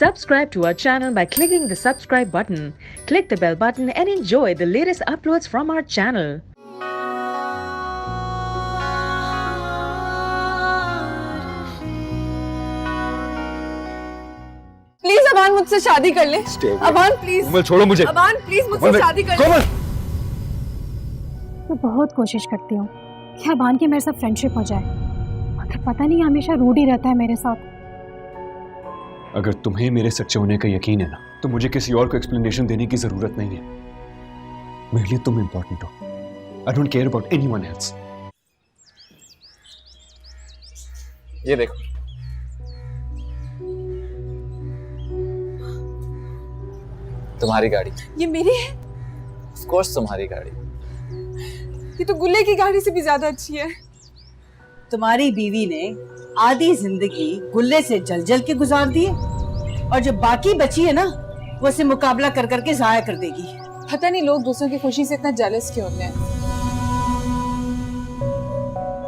Subscribe to our channel by clicking the subscribe button. Click the bell button and enjoy the latest uploads from our channel. Please Aban मुझसे शादी कर ले। Aban please. कोमल छोड़ो मुझे। Aban please मुझसे शादी कर ले। कोमल। मैं बहुत कोशिश करती हूँ कि अबान की मेरे साथ फ्रेंडशिप हो जाए, मगर पता नहीं हमेशा रूड ही रहता है मेरे साथ। अगर तुम्हें मेरे सच्चे होने का यकीन है ना, तो मुझे किसी और को एक्सप्लेनेशन देने की जरूरत नहीं है। मेरे लिए तुम इंपॉर्टेंट हो। I don't care about anyone else. ये देखो, तुम्हारी गाड़ी। ये मेरी है? ऑफ कोर्स तुम्हारी गाड़ी। ये तो गुल्ले की गाड़ी से भी ज्यादा अच्छी है। तुम्हारी बीवी ने आधी जिंदगी गुल्ले से जल जल के गुजार दी है, और जो बाकी बची है ना, वो उसे मुकाबला कर करके जाया कर देगी। पता नहीं लोग दूसरों की खुशी से इतना जेलस क्यों होते हैं।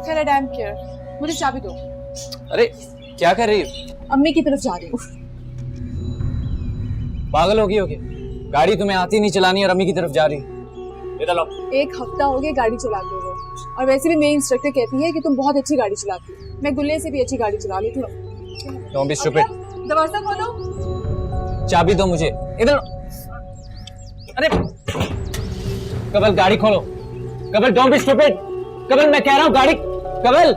खैर आई डोंट केयर, मुझे चाबी दो। अरे क्या कर रही हो? अम्मी की तरफ जा रही हूँ। पागल हो गई हो क्या? गाड़ी तुम्हें आती नहीं चलानी और अम्मी की तरफ जा रही हो। इधर लो। एक हफ्ता हो गया गाड़ी चलाते हुए, और वैसे भी मेरी इंस्ट्रक्टर कहती है कि तुम बहुत अच्छी गाड़ी चलाती हो। मैं गुल्ले से भी अच्छी गाड़ी चला लेती हूँ। Don't be stupid। दरवाजा खोलो। चाबी दो मुझे। इधर लो। अरे कबल गाड़ी खोलो। कबल डोंट बी स्टूपिड। कबल मैं कह रहा हूँ गाड़ी। कबल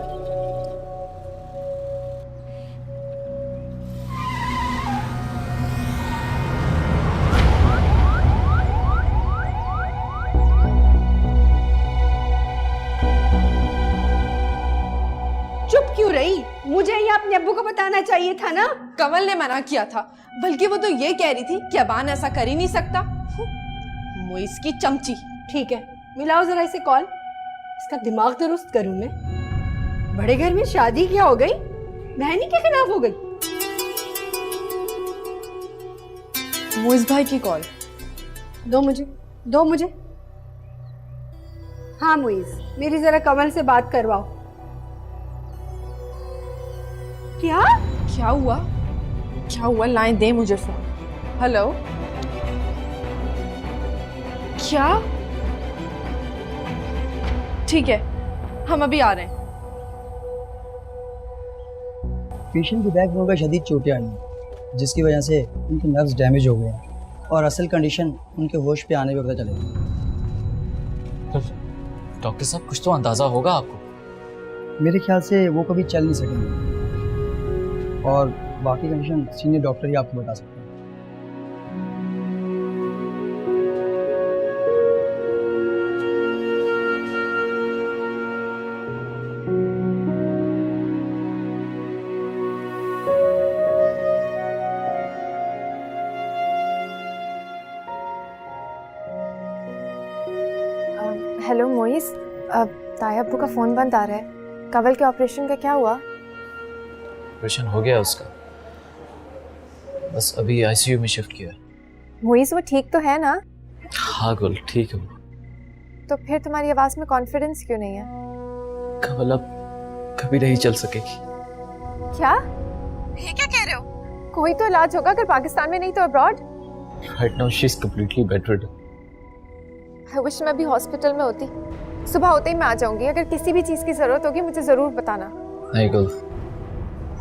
चुप क्यों रही? मुझे ये अपने अब्बू को बताना चाहिए था ना। कमल ने मना किया था, बल्कि वो तो ये कह रही थी कि अबान ऐसा कर ही नहीं सकता। मुइस की चमची। ठीक है, मिलाओ जरा इसे कॉल, इसका दिमाग दुरुस्त करूं मैं। बड़े घर में शादी क्या हो गई, बहनी के खिलाफ हो गई। मुइस भाई की कॉल। दो मुझे। हाँ मुइस, मेरी जरा कमल से बात करवाओ। क्या हुआ? लाइन दे मुझे फोन। हेलो, क्या? ठीक है, हम अभी आ रहे हैं। पेशेंट की बैक बोन पर शदीद चोटें आई हैं, जिसकी वजह से उनके नर्व्स डैमेज हो गए हैं और असल कंडीशन उनके होश पे आने पे पता चलेगा। डॉक्टर साहब, कुछ तो अंदाजा होगा आपको। मेरे ख्याल से वो कभी चल नहीं सकेंगे, और बाकी कंडीशन सीनियर डॉक्टर ही आपको बता सकते हैं। हेलो मोइस, ताया अब्बू का फ़ोन बंद आ रहा है। कवल के ऑपरेशन का क्या हुआ? ऑपरेशन हो गया उसका, बस अभी आईसीयू में शिफ्ट किया। मोइस वो ठीक तो है ना? हाँ गुल, ठीक है वो। तो फिर तुम्हारी आवाज़ में कॉन्फिडेंस क्यों नहीं है? कवल अब कभी नहीं चल सकेगी। क्या? ये क्या कह रहे हो? कोई तो इलाज होगा, अगर पाकिस्तान में नहीं तो abroad. Right now she is completely bedridden. I wish मैं भी हॉस्पिटल में होती। सुबह होते ही मैं आ जाऊंगी। अगर किसी भी चीज़ की ज़रूरत होगी मुझे ज़रूर बताना। नहीं गुल,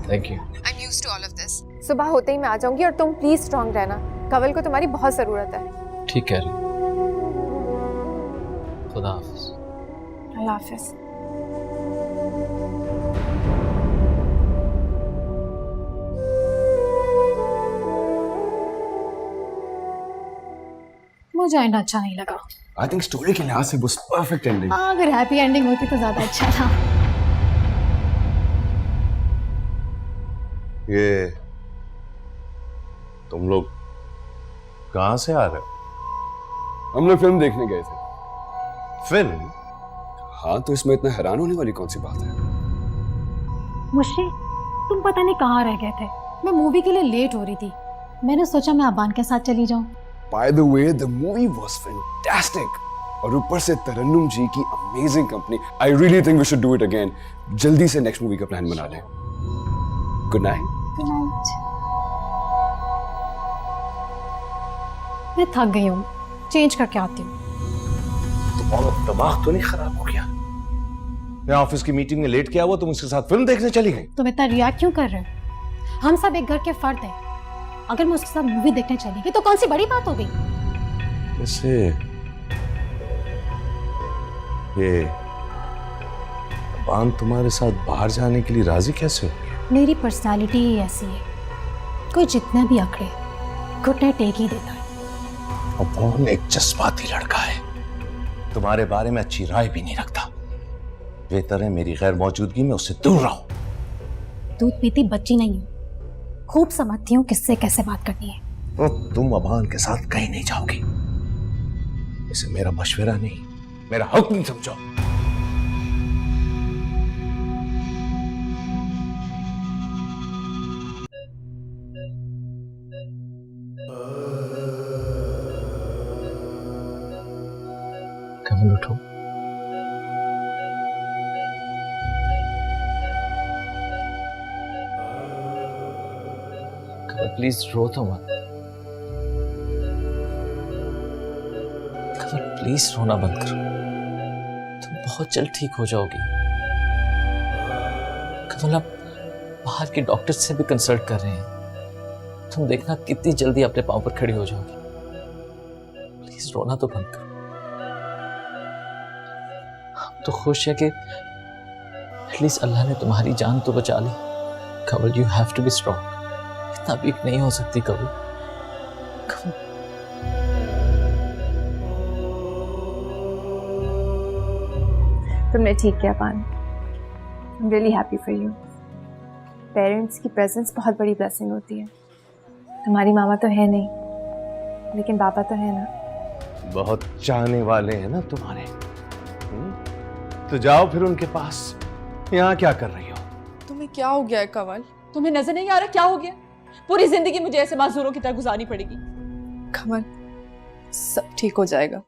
thank you. I am used to all of this. सुबह होते ही मैं आ जाऊंगी, और तुम प्लीज स्ट्रांग रहना। कवल को तुम्हारी बहुत ज़रूरत है। ठीक कह रही। खुदा हाफिज। अल्लाह हाफिज। मुझे एंड अच्छा नहीं लगा। आई थिंक स्टोरी के लिहाज से बस परफेक्ट एंडिंग। अगर हैप्पी एंडिंग होती तो ज्यादा अच्छा था। ये तुम लोग कहां से आ रहे हो? हम लोग फिल्म देखने गए थे। फिल्म? हाँ, तो इसमें इतना हैरान होने वाली कौन सी बात है? मुश्किल, तुम पता नहीं कहाँ रह गए थे। मैं मूवी के लिए लेट हो रही थी, मैंने सोचा मैं अबान के साथ चली जाऊं। By the way, the movie was fantastic. और ऊपर से तरन्नुम जी की amazing company. I really think we should do it again. जल्दी से नेक्स्ट मूवी का प्लान बना लें। Good night. Good night. मैं थक गई हूँ, चेंज करके आती हूँ। तुम्हारा दिमाग तो नहीं खराब हो गया? मैं ऑफिस की मीटिंग में लेट किया हुआ, तुम उसके साथ फिल्म देखने चली गई? तुम इतना रिएक्ट क्यों कर रहे हो? हम सब एक घर के फर्द हैं। अगर मैं उसके साथ मूवी देखने चली गई तो कौन सी बड़ी बात हो गई? वैसे ये अबान तुम्हारे साथ बाहर जाने के लिए राजी कैसे हो? मेरी पर्सनालिटी ही ऐसी है, कोई जितना भी अकड़े घुटने टेक ही देता है। अबान एक जज्बाती लड़का है, तुम्हारे बारे में अच्छी राय भी नहीं रखता। बेहतर है मेरी गैर मौजूदगी में उससे दूर रहो। दूध पीती बच्ची नहीं हूँ, खूब समझती हूँ किससे कैसे बात करनी है। तो तुम अबान के साथ कहीं नहीं जाओगी। इसे मेरा मशवरा नहीं, मेरा हुक्म समझो। कमल उठो। कमल प्लीज रो तो मत। कमल प्लीज रोना बंद करो, तुम बहुत जल्द ठीक हो जाओगी। कमल आप बाहर के डॉक्टर से भी कंसल्ट कर रहे हैं, तुम देखना कितनी जल्दी अपने पांव पर खड़ी हो जाओगी। प्लीज रोना तो बंद करो। तो खुश है कि एटलीस्ट अल्लाह ने तुम्हारी जान तो बचा ली। Kamal you have to be strong, इतना वीक नहीं हो सकती कमल। तुमने ठीक किया पान, I am really happy for you. Parents की प्रेजेंस बहुत बड़ी ब्लेसिंग होती है। तुम्हारी मामा तो है नहीं, लेकिन पापा तो है ना। बहुत चाहने वाले हैं ना तुम्हारे। तो जाओ फिर उनके पास। यहाँ क्या कर रही हो? तुम्हें क्या हो गया है कमल? तुम्हें नजर नहीं आ रहा क्या हो गया? पूरी जिंदगी मुझे ऐसे माजूरों की तरह गुजारनी पड़ेगी। कमल सब ठीक हो जाएगा।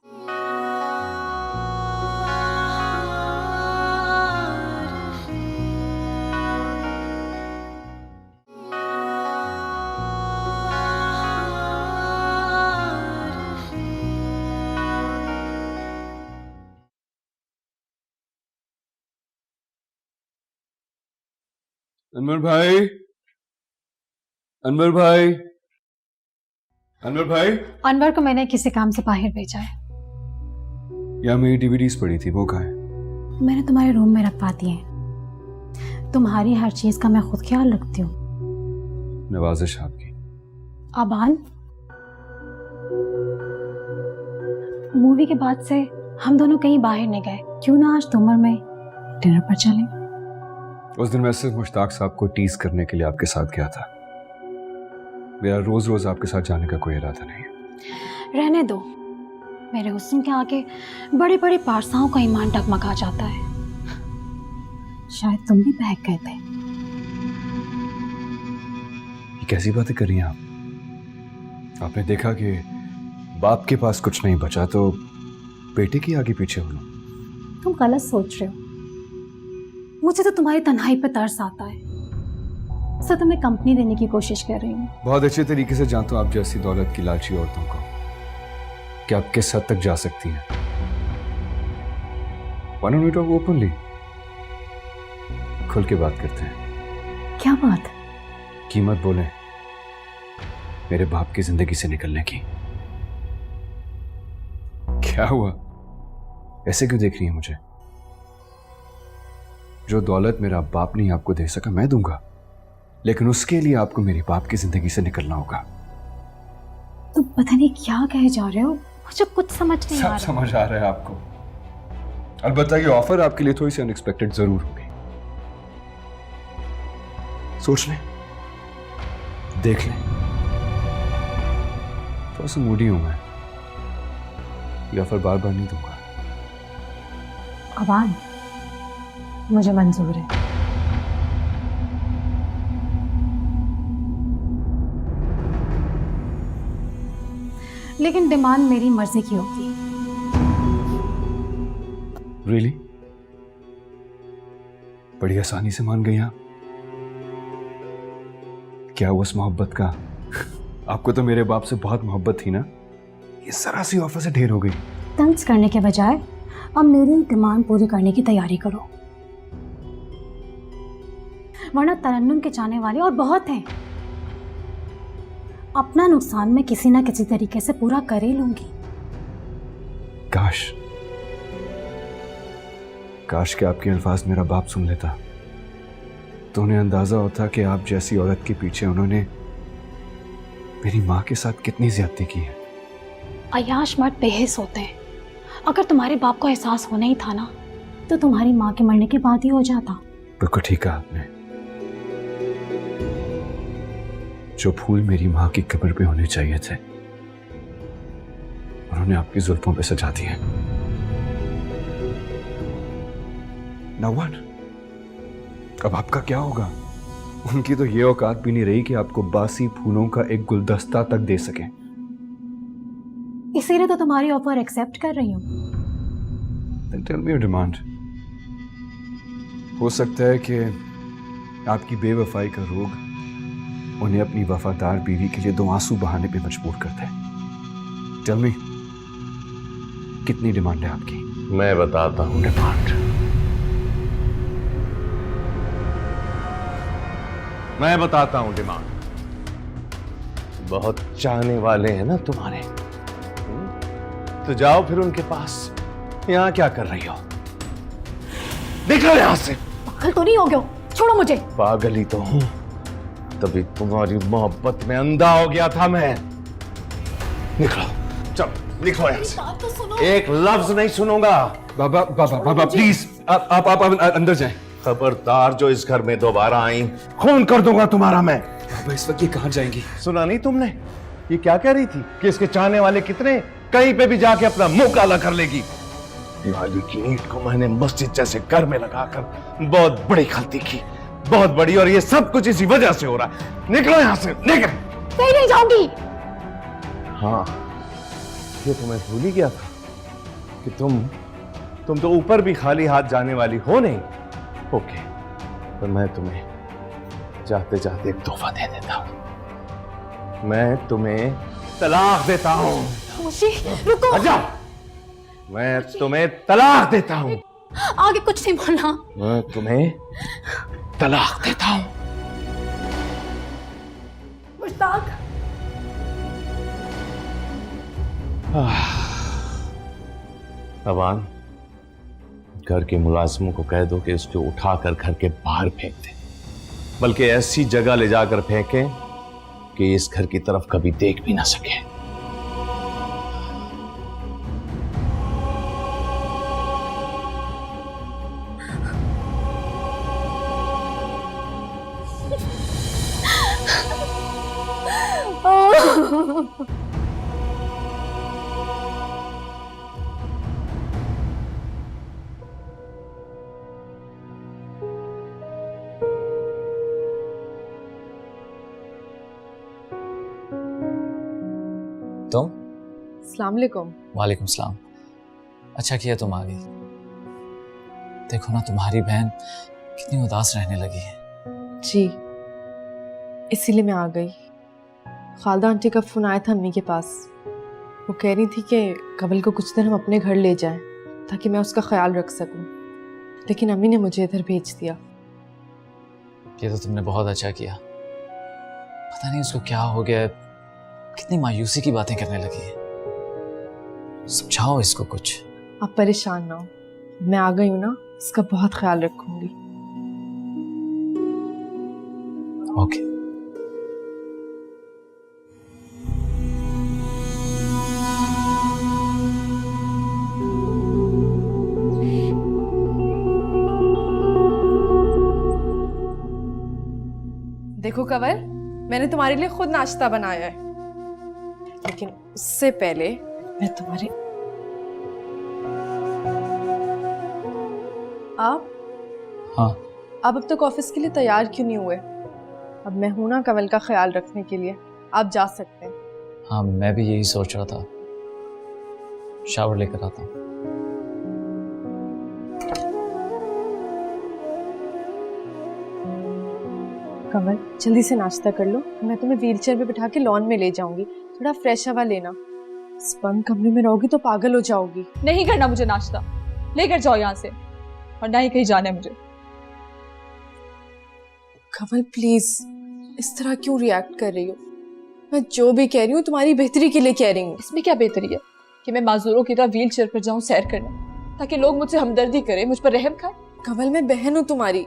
अनवर भाई, अनवर भाई, अनवर भाई। अनवर को मैंने किसी काम से बाहर भेजा है। यहाँ मेरी डीवीडीज पड़ी थी, वो कहाँ है? मैंने तुम्हारे रूम में रखवा दिए हैं। तुम्हारी हर चीज का मैं खुद ख्याल रखती हूँ। नवाजिश आपकी। अबान, मूवी के बाद से हम दोनों कहीं बाहर नहीं गए, क्यों ना आज तुमर में डिनर पर चलें? उस दिन मैं सिर्फ मुश्ताक साहब को टीज करने के लिए आपके साथ गया था। मेरा रोज रोज आपके साथ जाने का कोई इरादा नहीं है। रहने दो, मेरे हुस्न के आगे बड़े बड़े पारसाओं का ईमान डगमगा जाता है। शायद तुम भी बहक गए थे। ये कैसी बातें कर रही हैं आप? आपने देखा कि बाप के पास कुछ नहीं बचा तो बेटे की आगे पीछे हो लो। तुम गलत सोच रहे हो। मुझे तो तुम्हारी तन्हाई पे तरस आता है, सो तुम्हें कंपनी देने की कोशिश कर रही हूँ। बहुत अच्छे तरीके से जानता हूँ आप जैसी दौलत की लालची औरतों को, कि आप किस हद तक जा सकती हैं। Why don't we talk openly? खुल के बात करते हैं। क्या बात? कीमत बोले मेरे बाप की जिंदगी से निकलने की। क्या हुआ, ऐसे क्यों देख रही है मुझे? जो दौलत मेरा बाप नहीं आपको दे सका मैं दूंगा, लेकिन उसके लिए आपको मेरे बाप की जिंदगी से निकलना होगा। तुम पता नहीं क्या कहे जा रहे हो, मुझे कुछ समझ नहीं आ रहा। सब समझ आ रहा है आपको। अलबत्ता ये ऑफर आपके लिए थोड़ी सी अनएक्सपेक्टेड जरूर होगी। सोच लें, देख लें। थोड़ा सा मूडी हूं मैं, ये ऑफर बार बार नहीं दूंगा। अबान, मुझे मंजूर है। लेकिन डिमांड मेरी मर्जी की होगी। रियली? बड़ी आसानी से मान गई आप। क्या उस मोहब्बत का? आपको तो मेरे बाप से बहुत मोहब्बत थी ना, ये जरा सी ऑफर से ढेर हो गई। तंज करने के बजाय अब मेरी डिमांड पूरी करने की तैयारी करो, वरना तरन्नुम के चाहने वाले और बहुत हैं। अपना नुकसान मैं किसी ना किसी तरीके से पूरा कर ही लूंगी। काश के आपके अल्फाज मेरा बाप सुन लेता तो उन्हें अंदाजा होता कि आप जैसी औरत के पीछे उन्होंने मेरी माँ के साथ कितनी ज्यादती की है। अयाश मर्द बेहिस होते हैं। अगर तुम्हारे बाप को एहसास होना ही था ना तो तुम्हारी माँ के मरने के बाद ही हो जाता। बिल्कुल ठीक कहा आपने। जो फूल मेरी माँ की कब्र पे होने चाहिए थे उन्होंने आपकी जुल्फों पे सजा दिए। Now what? अब आपका क्या होगा? उनकी तो ये औकात भी नहीं रही कि आपको बासी फूलों का एक गुलदस्ता तक दे सके। इसीलिए तो तुम्हारी ऑफर एक्सेप्ट कर रही हूँ। Then tell me your demand. हो सकता है कि आपकी बेवफाई का रोग उन्हें अपनी वफादार बीवी के लिए 2 आंसू बहाने पे मजबूर करता है। Tell me, कितनी डिमांड है आपकी? मैं बताता हूँ डिमांड। मैं बताता हूँ डिमांड। बहुत चाहने वाले हैं ना तुम्हारे, तो जाओ फिर उनके पास। यहाँ क्या कर रही हो? निकलो यहाँ से। पागल तो नहीं हो गया? छोड़ो मुझे। पागल ही तो हूँ, तभी तुम्हारी मोहब्बत में अंधा हो गया था मैं। निकलो, चल निकलो यहाँ से। बात तो सुनो। एक लफ्ज नहीं सुनूंगा। बाबा बाबा बाबा प्लीज आप अंदर जाएं। खबरदार जो इस घर में दोबारा आई, खून कर दूंगा तुम्हारा मैं। बाबा इस वक्त ये कहाँ जाएंगी? सुना नहीं तुमने ये क्या कह रही थी कि इसके चाहने वाले कितने, कहीं पे भी जाके अपना मुंह काला कर लेगी। दिवाली की ईंट को मैंने मस्जिद जैसे घर में लगाकर बहुत बड़ी गलती की, बहुत बड़ी, और ये सब कुछ इसी वजह से हो रहा है। निकलो यहाँ से, निकल। कहीं नहीं जाऊंगी। हाँ, ये तो मैं भूल ही गया था कि तुम तो ऊपर भी खाली हाथ जाने वाली हो नहीं। ओके, तो मैं तुम्हें जाते जाते एक तोहफा दे देता हूं। मैं तुम्हें तलाक देता हूं। मुशी, रुको। अच्छा, मैं तुम्हें तलाक देता हूं। आगे कुछ नहीं बोलना। मैं तुम्हें तलाक देता हूं। मुश्ताक। अबान, घर के मुलाजिमों को कह दो कि उसको उठाकर घर के बाहर फेंक दे, बल्कि ऐसी जगह ले जाकर फेंकें कि इस घर की तरफ कभी देख भी ना सके। तुम? अस्सलाम वालेकुम। वालेकुम सलाम। अच्छा किया तुम आ गई। देखो ना, तुम्हारी बहन कितनी उदास रहने लगी है। जी, इसीलिए मैं आ गई। खालदा आंटी का फ़ोन आया था अम्मी के पास। वो कह रही थी कि कबल को कुछ दिन हम अपने घर ले जाएं ताकि मैं उसका ख्याल रख सकूं, लेकिन अम्मी ने मुझे इधर भेज दिया। ये तो तुमने बहुत अच्छा किया। पता नहीं उसको क्या हो गया है, कितनी मायूसी की बातें करने लगी है। समझाओ इसको कुछ। आप परेशान ना हो, मैं आ गई हूँ ना, इसका बहुत ख्याल रखूंगी। ओके। देखो कंवल, मैंने तुम्हारे लिए खुद नाश्ता बनाया है, लेकिन उससे पहले मैं तुम्हारे आप हाँ। आप अब तक ऑफिस के लिए तैयार क्यों नहीं हुए? अब मैं हूं ना कंवल का ख्याल रखने के लिए, आप जा सकते हैं। हाँ, मैं भी यही सोच रहा था। शावर लेकर आता हूँ। कंवल, जल्दी से नाश्ता कर लो, मैं तुम्हें व्हीलचेयर पे बिठा के लॉन में ले जाऊंगी। थोड़ा फ्रेश हवा लेना। इस बंद कमरे में रहोगी तो पागल हो जाओगी। नहीं करना मुझे नाश्ता, लेकर जाओ यहाँ से, और ना ही कहीं जाना है मुझे। कमल प्लीज, इस तरह क्यों रिएक्ट कर रही हो? मैं जो भी कह रही हूँ तुम्हारी बेहतरी के लिए कह रही हूँ। इसमें क्या बेहतरी है कि मैं माजूरों की तरह व्हील चेयर पर जाऊं सैर करने, ताकि लोग मुझसे हमदर्दी करें, मुझ पर रहम खाएं? कमल मैं बहन हूँ तुम्हारी,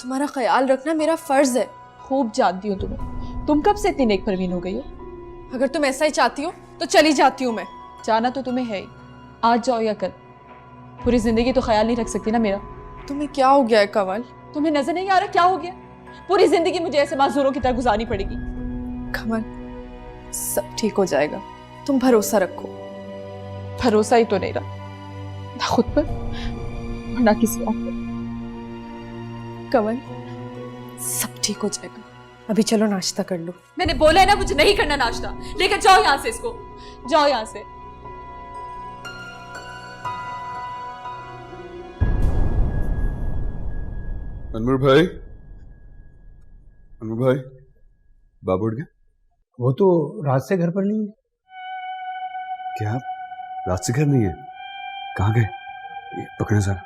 तुम्हारा ख्याल रखना मेरा फर्ज है। खूब जानती हूँ तुम्हें, तुम कब से इतनी नेक परवीन हो गई हो? अगर तुम ऐसा ही चाहती हो तो चली जाती हूँ मैं। जाना तो तुम्हें है ही, आज जाओ या कल, पूरी जिंदगी तो ख्याल नहीं रख सकती ना मेरा। तुम्हें क्या हो गया है कमल? तुम्हें नजर नहीं आ रहा क्या हो गया? पूरी जिंदगी मुझे ऐसे माजूरों की तरह गुजारनी पड़ेगी। कमल सब ठीक हो जाएगा, तुम भरोसा रखो। भरोसा ही तो नहीं रहा, ना खुद पर और ना किसी और पर। कमल सब ठीक हो जाएगा, अभी चलो नाश्ता कर लो। मैंने बोला है ना मुझे नहीं करना नाश्ता, लेकर जाओ यहाँ से इसको, जाओ यहाँ से। अनवर भाई, अनवर भाई, बाबू उठ गया? वो तो रात से घर पर नहीं है। क्या रात से घर नहीं है? कहाँ गए? ये पकड़े जरा।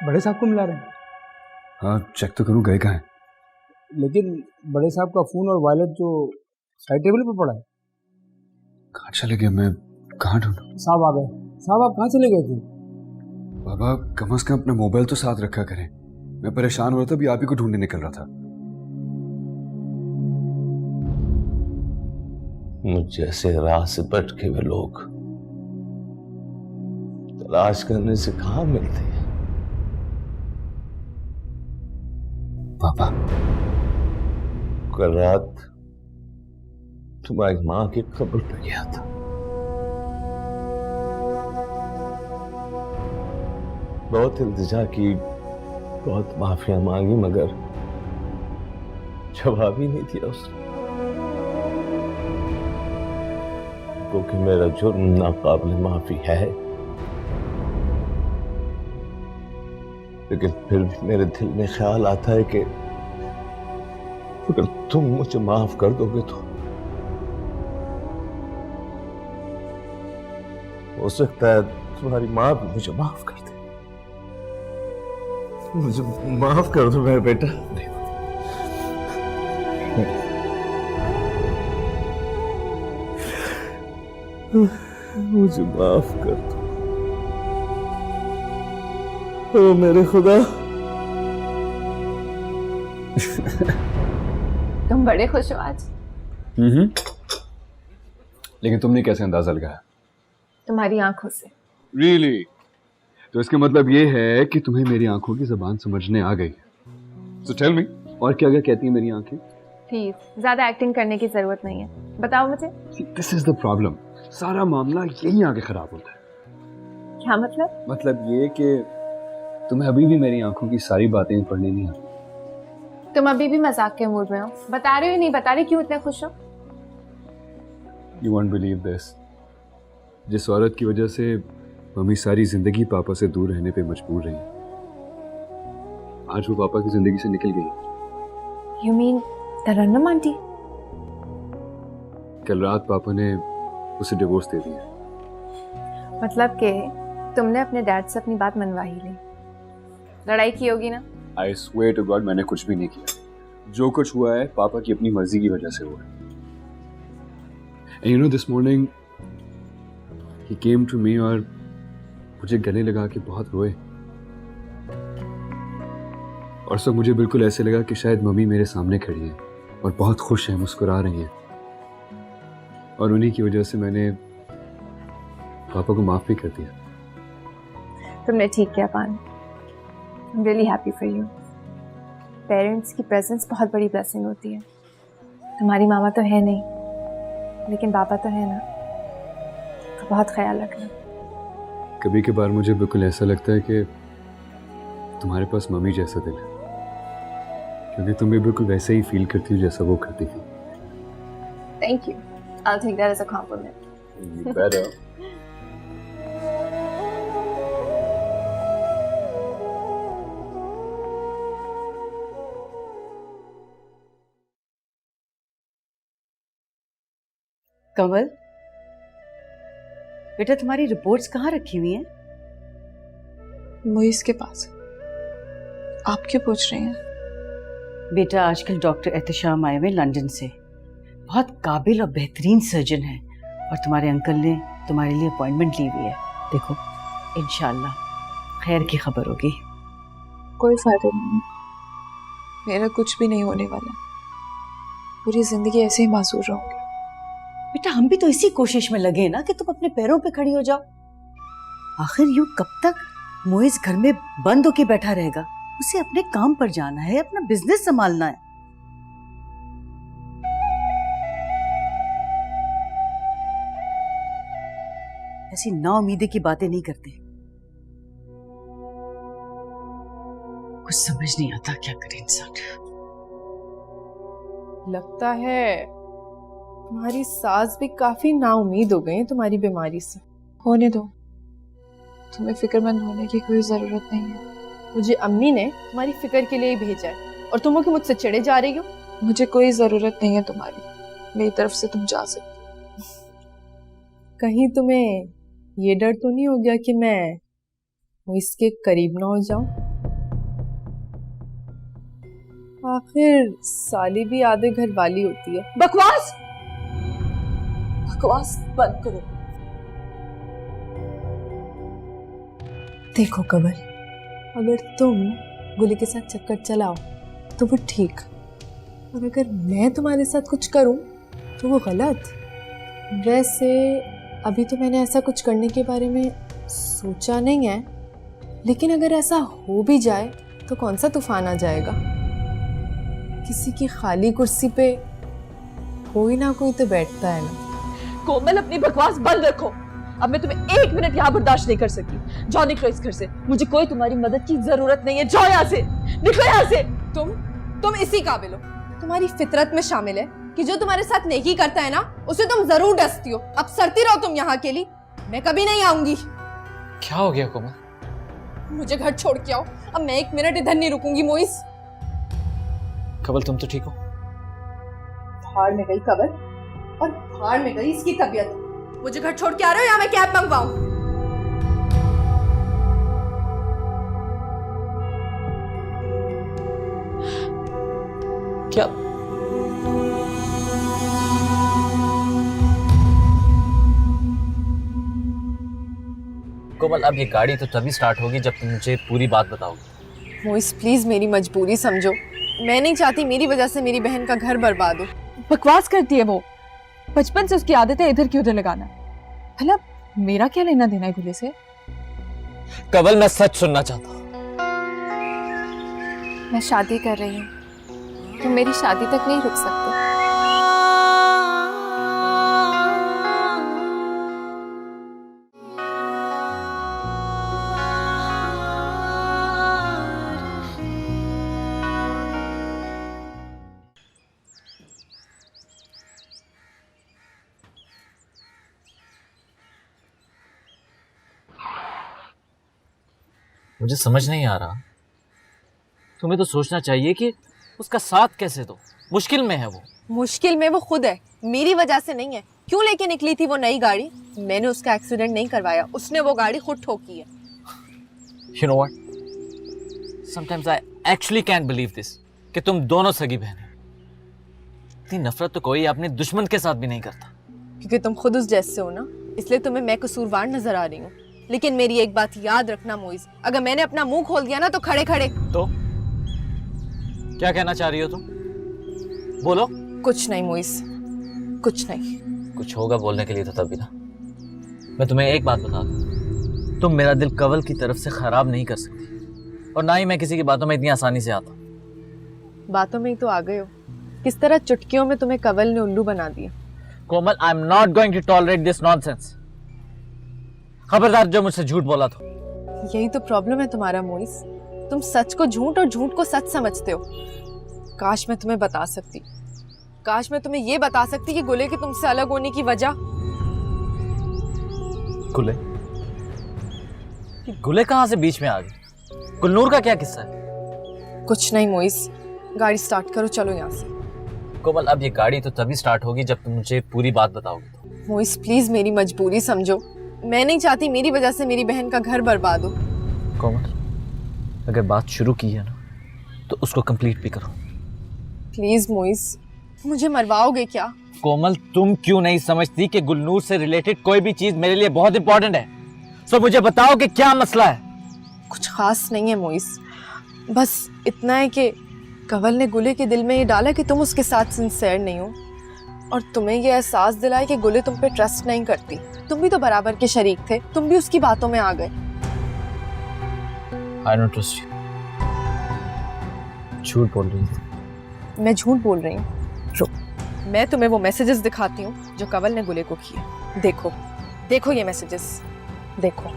बड़े साहब को मिला रहे हैं। हाँ चेक तो करूँ गए कहाँ हैं। लेकिन बड़े साहब का फोन और वॉलेट जो साइड टेबल पर पड़ा है। कहाँ चले गए? मैं कहाँ ढूंढूं? साहब आ गए। साहब आप कहाँ चले गए थे? बाबा कम से कम अपना मोबाइल तो साथ रखा करें, मैं परेशान हो रहा था, अभी आप ही को ढूंढने निकल रहा था। मुझ जैसे राह से भटके हुए लोग तलाश करने से कहाँ मिलते हैं? पापा कल रात तुम्हारी माँ की कब्र पे गया था। बहुत इल्तिजा की, बहुत माफिया मांगी, मगर जवाब ही नहीं दिया उसने। क्योंकि मेरा जुर्म नाकाबिल माफी है, लेकिन फिर भी मेरे दिल में ख्याल आता है कि अगर तुम मुझे माफ कर दोगे तो हो सकता है तुम्हारी माँ भी मुझे माफ कर दे। मुझे माफ कर दो मेरा बेटा। मुझे माफ कर दो ओ मेरे खुदा। तुम बड़े खुश हो आज। लेकिन तुमने कैसे अंदाजा लगाया? तुम्हारी आंखों से। Really? तो इसका मतलब ये है कि तुम्हें मेरी आंखों की जुबान समझने आ गई है। So tell me, और क्या क्या कहती हैं मेरी आंखें? प्लीज ज्यादा एक्टिंग करने की जरूरत नहीं है, बताओ मुझे। This is the problem. सारा मामला यहीं आके खराब होता है। क्या मतलब? मतलब ये कि तुम्हें अभी भी मेरी आंखों की सारी बातें पढ़नी नहीं आती। तुम अभी भी मजाक के मूड में हो, बता रहे हो नहीं बता रहे, क्यों इतने खुश हो? You won't believe this. जिस औरत की वजह से मम्मी सारी जिंदगी पापा से दूर रहने पे मजबूर रही, आज वो पापा की जिंदगी से निकल गई। You mean Tarannum aunty? कल रात पापा ने उसे डिवोर्स दे दिया। मतलब कि तुमने अपने डैड से अपनी बात मनवा ही ली। लड़ाई की होगी ना? I swear to God मैंने कुछ भी नहीं किया। जो कुछ हुआ है पापा की अपनी मर्जी की वजह से हुआ है। And you know this morning he came to me और मुझे गले लगा के बहुत रोए। और सब मुझे बिल्कुल ऐसे लगा कि शायद मम्मी मेरे सामने खड़ी है और बहुत खुश है, मुस्कुरा रही है। और उन्हीं की वजह से मैंने पापा को माफ भी कर दिया। तुमने ठीक किया पान। I'm really happy for you. Parents की प्रेजेंस बहुत बड़ी ब्लेसिंग होती है। तुम्हारी मामा तो है नहीं, लेकिन पापा तो है ना, तो बहुत ख्याल रखना। कभी कभार मुझे बिल्कुल ऐसा लगता है कि तुम्हारे पास मम्मी जैसा दिल है, क्योंकि तुम भी बिल्कुल वैसे ही फील करती हो जैसा वो करती थी। Thank you. I'll take that as a compliment. You better. कमल, बेटा तुम्हारी रिपोर्ट्स कहाँ रखी हुई हैं? मुइस के पास। आप क्यों पूछ रही हैं? बेटा आजकल डॉक्टर एहतशाम आए हुए लंदन से, बहुत काबिल और बेहतरीन सर्जन है, और तुम्हारे अंकल ने तुम्हारे लिए अपॉइंटमेंट ली हुई है। देखो इंशाल्लाह खैर की खबर होगी। कोई फायदा नहीं, मेरा कुछ भी नहीं होने वाला, पूरी जिंदगी ऐसे ही मासूर रहूंगी। बेटा हम भी तो इसी कोशिश में लगे ना कि तुम अपने पैरों पे खड़ी हो जाओ। आखिर यूं कब तक मोइज घर में बंद होके बैठा रहेगा? उसे अपने काम पर जाना है, अपना बिजनेस संभालना है। ऐसी नाउम्मीदी की बातें नहीं करते। कुछ समझ नहीं आता क्या करे इंसान। लगता है तुम्हारी सास भी काफी नाउम्मीद हो गई है तुम्हारी बीमारी से। होने दो, तुम्हें फिक्रमंद होने की कोई जरूरत नहीं है। मुझे अम्मी ने तुम्हारी फिक्र के लिए ही भेजा है और तुम हो कि मुझसे चिढ़े जा रही हो। मुझे कोई जरूरत नहीं है तुम्हारी, मेरी तरफ से तुम जा सकती। कहीं तुम्हें ये डर तो नहीं हो गया कि मैं वो इसके करीब ना हो जाऊं? आखिर साली भी आधे घर वाली होती है। बकवास बकवास बंद करो। देखो कमल, अगर तुम गुली के साथ चक्कर चलाओ तो वो ठीक, और अगर मैं तुम्हारे साथ कुछ करूं तो वो गलत। वैसे अभी तो मैंने ऐसा कुछ करने के बारे में सोचा नहीं है, लेकिन अगर ऐसा हो भी जाए तो कौन सा तूफान आ जाएगा? किसी की खाली कुर्सी पे कोई ना कोई तो बैठता है ना। कोमल अपनी बकवास बंद रखो, अब मैं तुम्हें 1 मिनट यहाँ बर्दाश्त नहीं कर सकती। जाओ निकलो इस घर से, मुझे कोई तुम्हारी मदद की जरूरत नहीं है। जाओ यहाँ से, निकलो यहाँ से। तुम इसी काबिल हो, तुम्हारी फितरत में शामिल है कि जो तुम्हारे साथ नेकी करता है ना उसे तुम जरूर डसती हो। अब सरती रहो तुम यहाँ के लिए, मैं कभी नहीं आऊंगी। क्या हो गया कोमल? मुझे घर छोड़ के आओ, अब मैं 1 मिनट इधर नहीं रुकूंगी। मोइस, कमल तुम तो ठीक हो? भाड़ में गई कमल और भाड़ में गई इसकी तबीयत। मुझे घर छोड़ के आ रहे हो या मैं कैब मंगवाऊं? क्या कोमल, अब ये गाड़ी तो तभी स्टार्ट होगी जब तुम मुझे पूरी बात बताओगे। मोइस प्लीज मेरी मजबूरी समझो, मैं नहीं चाहती मेरी वजह से मेरी बहन का घर बर्बाद हो। बकवास करती है वो, बचपन से उसकी आदत है इधर की उधर लगाना। भला मेरा क्या लेना देना है गुले से? कमल मैं सच सुनना चाहता हूँ। मैं शादी कर रही हूँ, तुम मेरी शादी तक नहीं रुक सकते। मुझे समझ नहीं आ रहा, तुम्हें तो सोचना चाहिए कि उसका साथ कैसे दो। मुश्किल में है वो। मुश्किल में वो खुद है, मेरी वजह से नहीं है। क्यों लेके निकली थी वो नई गाड़ी? मैंने उसका एक्सीडेंट नहीं करवाया, उसने वो गाड़ी खुद ठोकी है। You know what? Sometimes I actually can't believe this कि तुम दोनों सगी बहन हो। इतनी नफरत तो कोई अपने दुश्मन के साथ भी नहीं करता। क्योंकि तुम खुद उस जैसे हो ना, इसलिए तुम्हें मैं कसूरवार नजर आ रही हूँ। लेकिन मेरी एक बात याद रखना मोइज, अगर मैंने अपना मुंह खोल दिया ना तो खड़े खड़े। तो क्या कहना चाह रही हो तुम? बोलो। कुछ नहीं मोइज, कुछ नहीं। कुछ होगा बोलने के लिए तो तभी ना। मैं तुम्हें एक बात बता दूं, तुम मेरा दिल कवल की तरफ से खराब नहीं कर सकती, और ना ही मैं किसी की बातों में इतनी आसानी से आता। बातों में ही तो आ गए हो। किस तरह चुटकियों में तुम्हें कवल ने उल्लू बना दिया। Komal, I am not going to tolerate this nonsense. खबरदार जो मुझसे झूठ बोला तो। यही तो प्रॉब्लम है तुम्हारा मोइज, तुम सच को झूठ और झूठ को सच समझते हो। काश मैं तुम्हें बता सकती, काश मैं तुम्हें ये बता सकती कि गुले के तुमसे अलग होने की वजह। गुले? गुले कहाँ से बीच में आ गई? गुलनूर का क्या किस्सा है? कुछ नहीं मोइज, गाड़ी स्टार्ट करो, चलो यहाँ से। कोमल, अब ये गाड़ी तो तभी स्टार्ट होगी जब तुम मुझे पूरी बात बताओगे। मोइस प्लीज मेरी मजबूरी समझो। मैं नहीं चाहती मेरी वजह से मेरी बहन का घर बर्बाद हो। कोमल, अगर बात शुरू की है ना तो उसको कंप्लीट भी करो। प्लीज मोइस, मुझे मरवाओगे क्या? कोमल, तुम क्यों नहीं समझती कि गुलनूर से रिलेटेड कोई भी चीज मेरे लिए बहुत इंपॉर्टेंट है? तो मुझे बताओ कि क्या मसला है। कुछ खास नहीं है मोइस, बस इतना है कि कंवल ने गुले के दिल में ये डाला कि तुम उसके साथ सिंसेयर नहीं हो, और तुम्हें ये एहसास दिलाया कि गुले तुम पे ट्रस्ट नहीं करती। तुम भी तो बराबर के शरीक थे, तुम भी उसकी बातों में आ गए। I don't trust you। झूठ बोल रही हूँ। मैं झूठ बोल रही हूँ? मैं तुम्हें वो मैसेजेस दिखाती हूँ जो कंवल ने गुले को किए। देखो देखो ये मैसेजेस, देखो।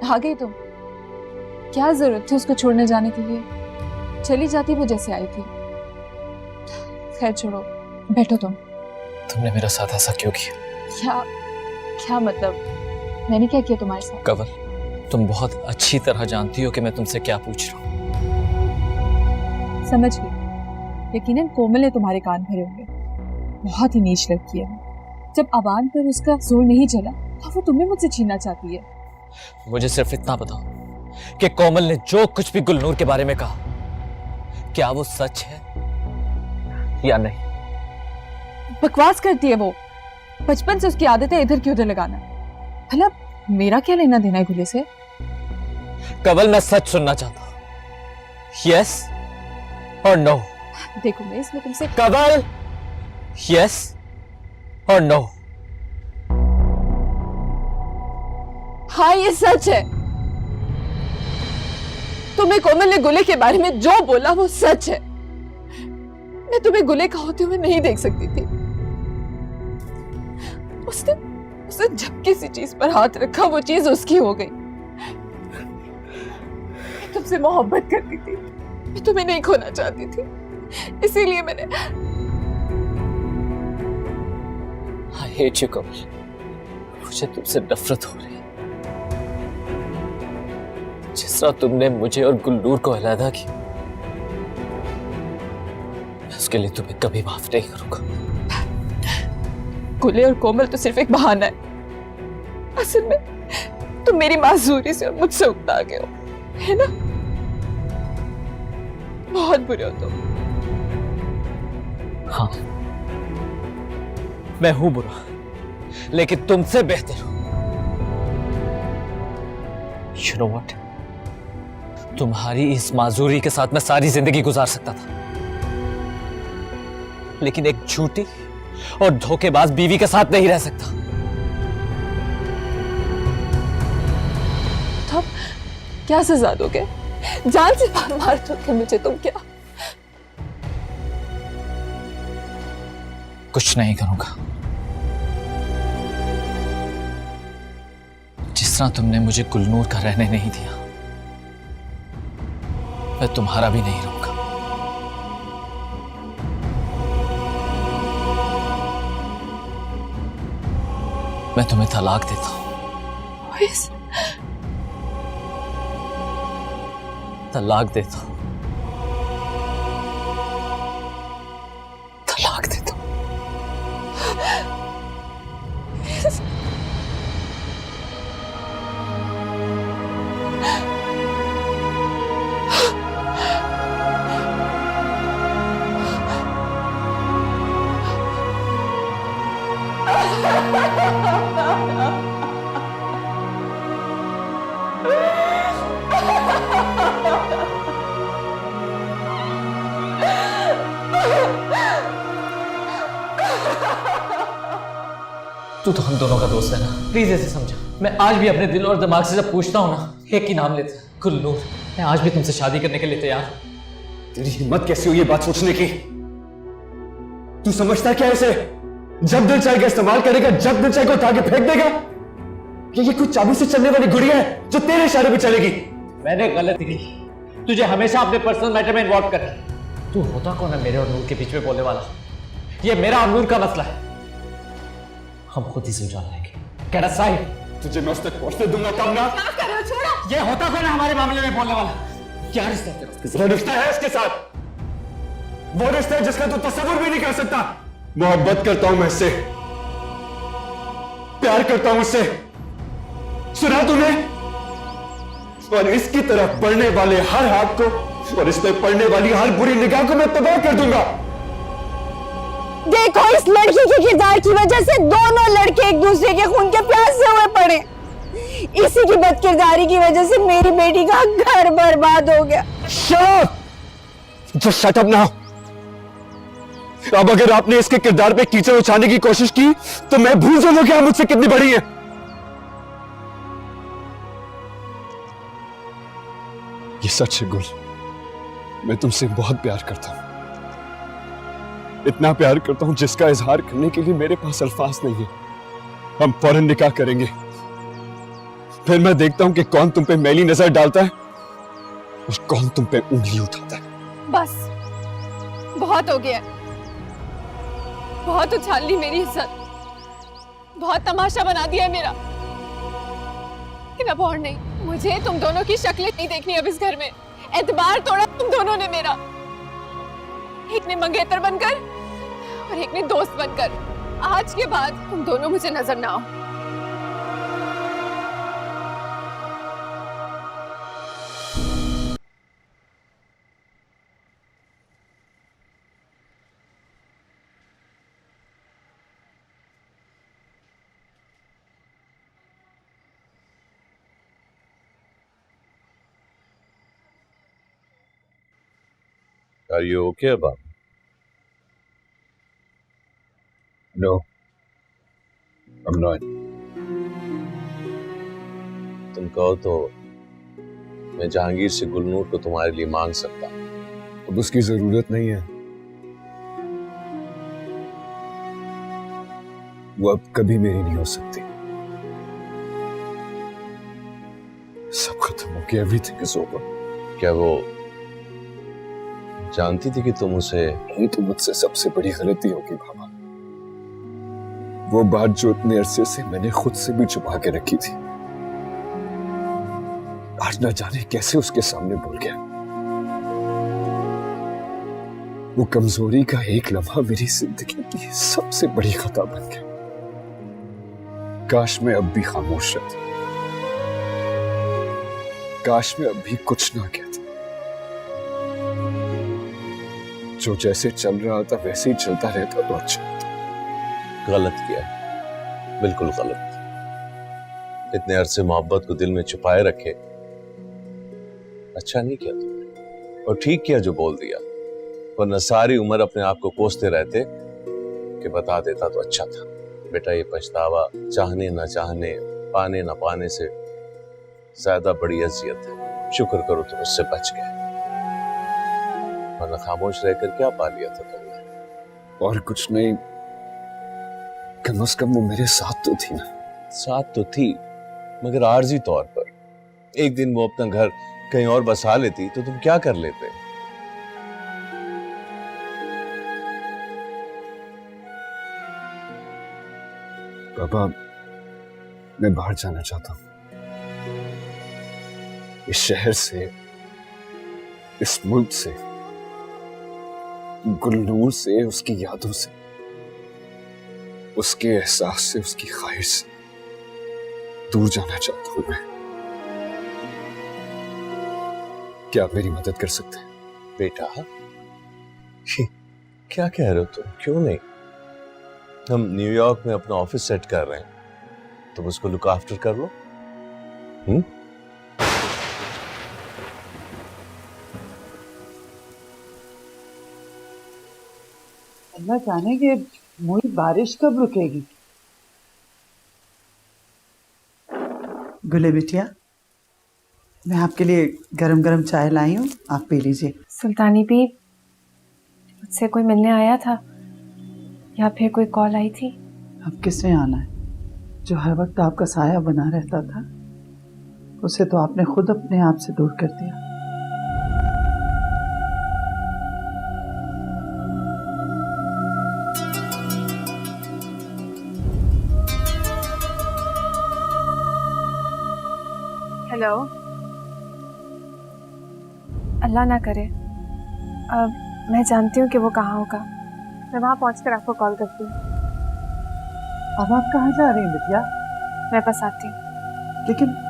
आ गई तुम? क्या जरूरत थी उसको छोड़ने जाने के लिए? चली जाती वो जैसे आई थी। खैर छोड़ो, बैठो तुम। तुमने मेरा साथ ऐसा क्यों किया? क्या क्या मतलब? मैंने क्या किया तुम्हारे साथ? कंवल, तुम बहुत अच्छी तरह जानती हो कि मैं तुमसे क्या पूछ रहा हूँ। समझ गई। यकीनन कोमल ने तुम्हारे कान भरे होंगे। बहुत ही नीच लड़की है वो। जब अवान पर उसका जोर नहीं चला तो वो तुम्हें मुझसे छीनना चाहती है। मुझे सिर्फ इतना बताओ कि कोमल ने जो कुछ भी गुलनूर के बारे में कहा, क्या वो सच है या नहीं? बकवास करती है वो। बचपन से उसकी आदत है इधर की उधर लगाना। भला मेरा क्या लेना देना है गुले से? कंवल, मैं सच सुनना चाहता हूं। यस और नो? देखो मैं इसमें तुमसे कंवल, यस और नो? हाँ ये सच है। तुम्हें कोमल ने गुले के बारे में जो बोला वो सच है। मैं तुम्हें गुले का होते हुए नहीं देख सकती थी। उसने जब किसी चीज पर हाथ रखा वो चीज उसकी हो गई। मैं तुमसे मोहब्बत करती थी, मैं तुम्हें नहीं खोना चाहती थी, इसीलिए मैंने। I hate you, Kanwal. मुझे तुमसे नफरत हो रही है। जिस तरह तुमने मुझे और गुलनूर को अलहदा किया, मैं उसके लिए तुम्हें कभी माफ नहीं करूंगा। गुले और कोमल तो सिर्फ एक बहाना है। असल में तुम मेरी मासूरी से और मुझसे उकता गए हो, है ना? बहुत बुरे हो तुम। हाँ, मैं हूं बुरा, लेकिन तुमसे बेहतर हूं। You know what? तुम्हारी इस माजूरी के साथ मैं सारी जिंदगी गुजार सकता था, लेकिन एक झूठी और धोखेबाज बीवी के साथ नहीं रह सकता। तो क्या सजा दोगे? जान से मार दोगे मुझे तुम? क्या कुछ नहीं करूंगा। जिस तरह तुमने मुझे गुलनूर का रहने नहीं दिया, मैं तुम्हारा भी नहीं रहूंगा। मैं तुम्हें तलाक देता हूं। तलाक देता हूं। तलाक देता हूं। तू तो हम दोनों का दोस्त है ना, प्लीज ऐसे समझा। मैं आज भी अपने दिल और दिमाग से जब पूछता हूँ ना, एक ही नाम लेते हैं, गुलनूर। मैं आज भी तुमसे शादी करने के लिए तैयार हूँ। तेरी हिम्मत कैसी हुई ये बात सोचने की? तू समझता है क्या इसे? जब दिल चाहेगा इस्तेमाल करेगा, जब दिल चाहेगा उठा के फेंक देगा। ये कुछ चाबी से चलने वाली गुड़िया है जो तेरे इशारे पे चलेगी। मैंने गलती की, तुझे हमेशा अपने पर्सनल मैटर में इन्वॉल्व कर। तू होता कौन है मेरे और नूर के बीच में बोलने वाला? ये मेरा और नूर का मसला है, हम खुद ही सुलझा लेंगे। कहना साहिब, तुझे मैं उस तक पहुंचने दूंगा तब ना। क्या कर रहे हो? छोड़ो। ये होता कौन है हमारे मामले में बोलने वाला? क्या रिश्ता है तेरा? वो रिश्ता है इसके साथ, वो रिश्ता है जिसका तू तस्वीर भी नहीं कर सकता। मोहब्बत करता हूं मैं इससे, प्यार करता हूं इससे, सुना तूने? और इसकी तरफ बढ़ने वाले हर हाथ को और इस पे पड़ने वाली हर बुरी निगाह को मैं तबाह कर दूंगा। देखो, इस लड़की के किरदार की वजह से दोनों लड़के एक दूसरे के खून के प्यासे हुए पड़े। इसी की बदकिरदारी की वजह से मेरी बेटी का घर बर्बाद हो गया। Just shut up now. अब अगर आपने इसके किरदार पे कीचड़ उछालने की कोशिश की तो मैं भूल जाऊंगा कि आप मुझसे कितनी बड़ी है। ये सच है गुल, मैं तुमसे बहुत प्यार करता हूं, इतना प्यार करता हूं जिसका इजहार करने के लिए मेरे पास अल्फाज नहीं है। हम फौरन निकाह करेंगे, फिर मैं देखता हूं कि कौन तुम पे मैली नजर डालता है और कौन तुम पे उंगली उठाता है। बस बहुत हो गया, बहुत उछाल ली मेरी इज्जत, बहुत तमाशा बना दिया मेरा। लेकिन अब और नहीं, मुझे तुम दोनों की शक्लें नहीं देखनी अब इस घर में। एतबार तोड़ा तुम दोनों ने मेरा, एक ने मंगेतर बनकर और एक ने दोस्त बनकर। आज के बाद तुम दोनों मुझे नजर ना आओ। Are you okay about it? No, I'm not. तुम कहो तो मैं जहांगीर से गुलनूर को तुम्हारे लिए मांग सकता हूं। अब उसकी जरूरत नहीं है, वो अब कभी मेरी नहीं हो सकती। सब खत्म हो गया, एवरीथिंग इज ओवर। क्या वो जानती थी कि तुम उसे? ये तो मुझसे सबसे बड़ी गलती होगी बाबा, वो बात जो इतने अरसे से मैंने खुद से भी छुपा के रखी थी, आज न जाने कैसे उसके सामने बोल गया। वो कमजोरी का एक लम्हा मेरी जिंदगी की सबसे बड़ी खता बन गया। काश मैं अब भी खामोश रहता, काश मैं अब भी कुछ ना कहता। जो जैसे चल रहा था वैसे ही चलता रहता तो अच्छा होता। गलत किया है, बिल्कुल गलत। इतने अरसे मोहब्बत को दिल में छुपाए रखे, अच्छा नहीं किया तुमने। और ठीक किया जो बोल दिया, वरना सारी उम्र अपने आप को कोसते रहते कि बता देता तो अच्छा था। बेटा, ये पछतावा चाहने ना चाहने, पाने ना पाने से ज्यादा बड़ी अजियत है। शुक्र करो तुम इससे बच गए, वरना खामोश रहकर क्या पा लिया था तुमने? और कुछ नहीं, कम से कम वो मेरे साथ तो थी ना। साथ तो थी, मगर आर्जी तौर पर। एक दिन वो अपना घर कहीं और बसा लेती तो तुम क्या कर लेते? पापा, मैं बाहर जाना चाहता हूं, इस शहर से, इस मुल्क से, गुलनूर से, उसकी यादों से, उसके एहसास से, उसकी ख्वाहिश से दूर जाना चाहता हूं मैं। क्या आप मेरी मदद कर सकते हैं? बेटा, क्या कह रहे हो तुम? क्यों नहीं? हम न्यूयॉर्क में अपना ऑफिस सेट कर रहे हैं, तुम उसको लुक आफ्टर कर लो। अल्लाह जाने कि मोई बारिश कब रुकेगी। गुले बिटिया, मैं आपके लिए गरम गरम चाय लाई हूँ, आप पी लीजिए। सुल्तानी भी मुझसे कोई मिलने आया था या फिर कोई कॉल आई थी? अब किसने आना है? जो हर वक्त आपका साया बना रहता था, उसे तो आपने खुद अपने आप से दूर कर दिया। हेलो, अल्लाह ना करे। अब मैं जानती हूँ कि वो कहाँ होगा, मैं वहाँ पहुँचकर आपको कॉल करती हूँ। अब आप कहाँ जा रही हैं बिटिया? मैं बस आती हूँ। लेकिन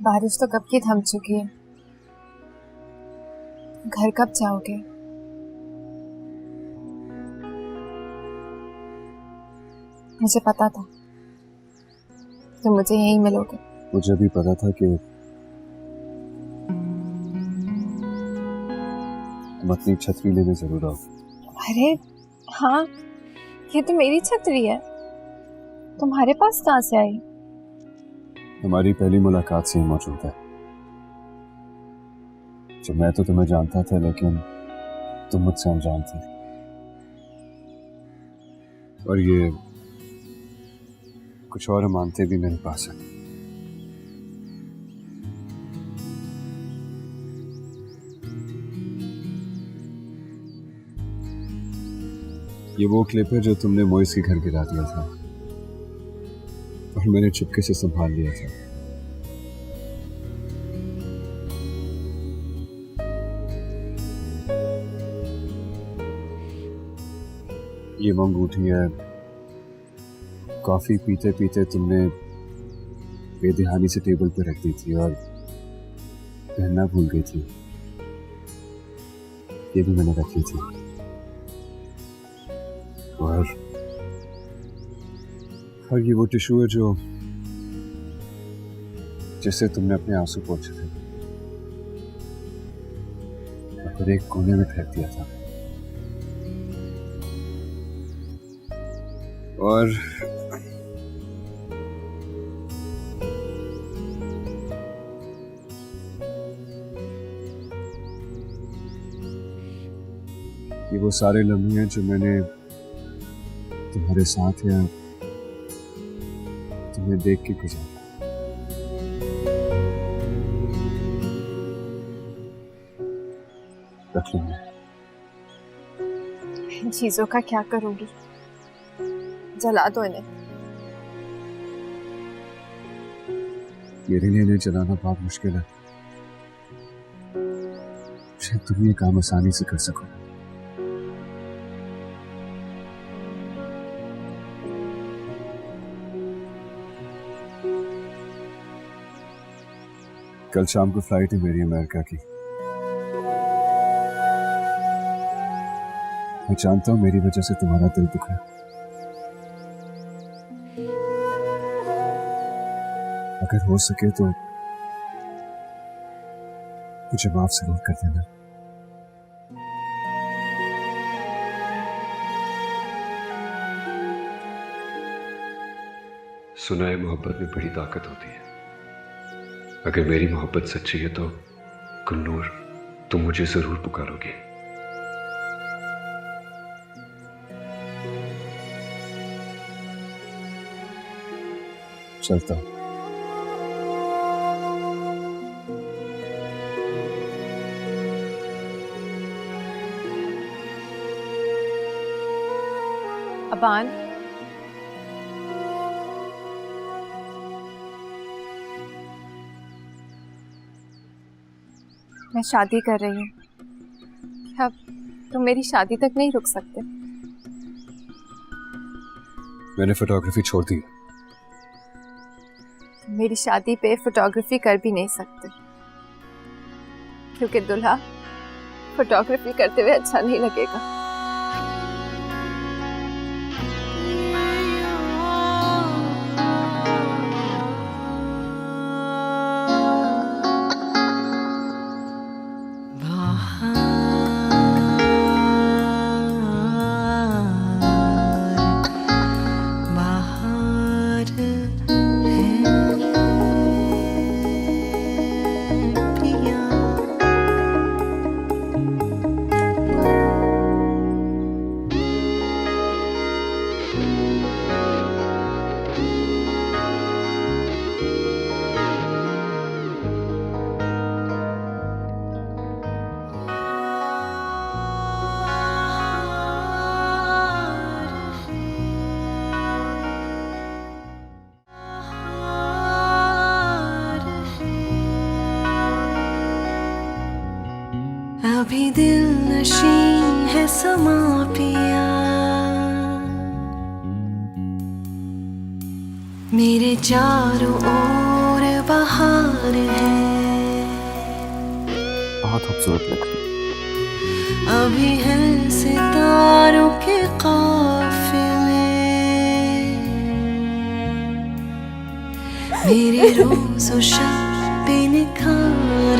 बारिश तो कब की थम चुकी है, घर कब जाओगे? मुझे पता था तुम मुझे यहीं मिलोगे। मुझे भी पता था कि तुम अपनी छतरी लेने जरूर आओ। अरे हाँ, ये तो मेरी छतरी है, तुम्हारे पास कहाँ से आई? हमारी पहली मुलाकात से ही मौजूद है। जब मैं तो तुम्हें जानता था, लेकिन तुम मुझसे अनजान थी। और ये कुछ और अमानतें भी मेरे पास हैं। ये वो क्लिप है जो तुमने मोइस के घर गिरा दिया था और मैंने चुपके से संभाल लिया था। ये वो अंगूठी है, कॉफी पीते पीते तुमने बेध्यानी से टेबल पर रख दी थी और पहनना भूल गई थी। ये भी मैंने रखी थी। और ये वो टिश्यू है जो जिससे तुमने अपने आंसू पोंछे थे और फिर एक कोने में फेंक दिया था। और ये वो सारे लम्हे हैं जो मैंने तुम्हारे साथ या तुम्हें देख के गुजारा। रख लूंगा। इन चीजों का क्या करूंगी? जला दो इन्हें। मेरे लिए इन्हें जलाना बहुत मुश्किल है, शायद तुम ये काम आसानी से कर सको। कल शाम को फ्लाइट है मेरी अमेरिका की। मैं जानता हूं मेरी वजह से तुम्हारा दिल दुखा है। अगर हो सके तो मुझे माफ जरूर कर देना। सुना है मोहब्बत में बड़ी ताकत होती है। अगर मेरी मोहब्बत सच्ची है तो गुलनूर, तुम मुझे जरूर पुकारोगे। चलता हूं। अबान, मैं शादी कर रही हूँ। क्या तुम मेरी शादी तक नहीं रुक सकते? मैंने फोटोग्राफी छोड़ दी। मेरी शादी पे फोटोग्राफी कर भी नहीं सकते, क्योंकि दुल्हा फोटोग्राफी करते हुए अच्छा नहीं लगेगा। नशी है समा पिया, मेरे चारों ओर बहार है, बहुत खूबसूरत लग रही है। अभी है सितारों के काफिले, मेरे रोज़ शब पे निखार